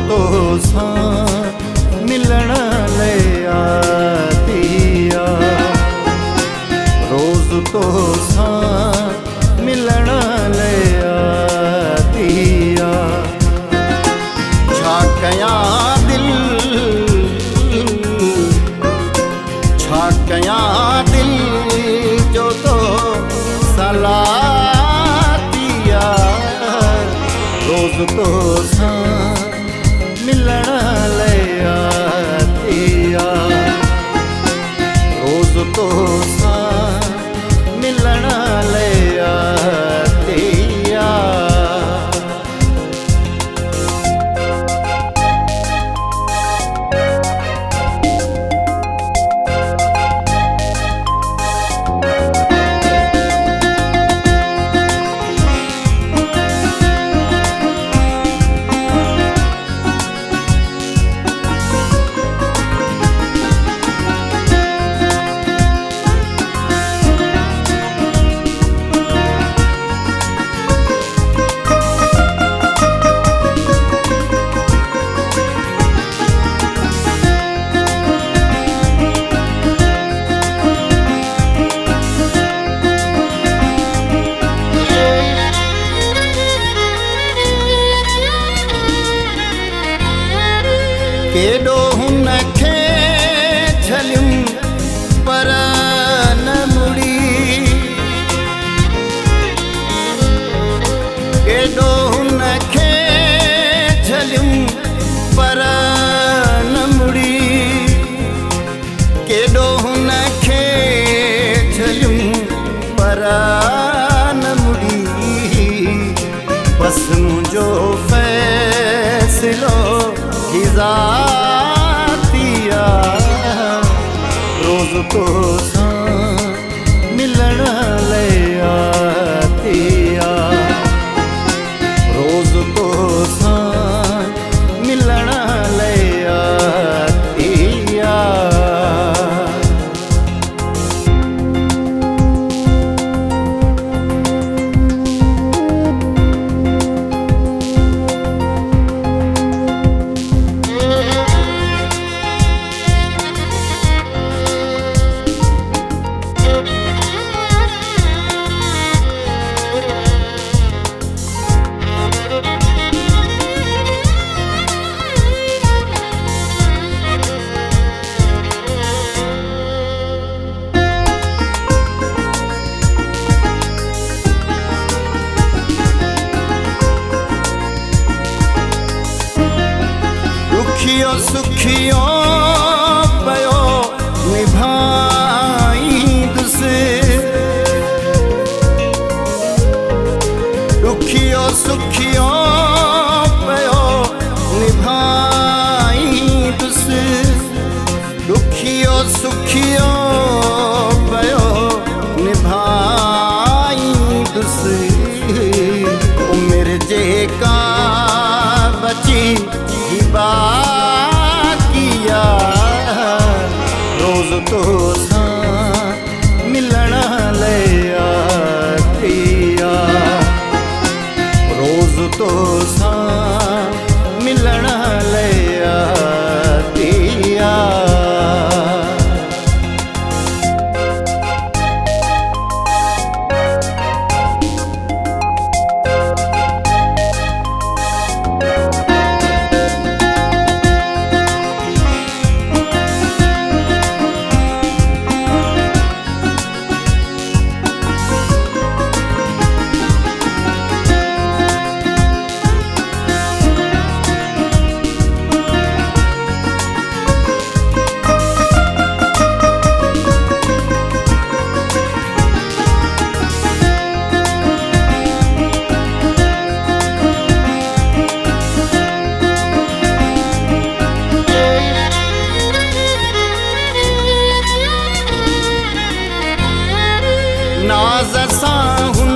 तो मिलण ले आतिया, रोज तो मिलण ले आतिया। छा कयां दिल, छा कयां दिल जो तो सलातिया, रोज तो मिलण ले आतिया, रोज तो मिलण ले आतिया। केॾो हुन खे झलियुमि पर न मुड़ी, केॾो हुन खे झलियुमि पर न मुड़ी, केॾो हुन खे झलियुमि पर न मुड़ी। बस मुंहिंजो फ़ैसिलो ज़ातिया, रोज तो मिलण ले आतिया, रोज तो मिलण ले आतिया। दुखियो सुखियो पयो निभाईंदुसि, दुखियो सुखियो पयो निभाईंदुसि, दुखियो सुखियो पयो निभाईंदुसि। उमिरि जेका बची बाकिया, रोज तो मिलण ले आतिया, रोज तो मिलण ले आतिया। नाज सां हुन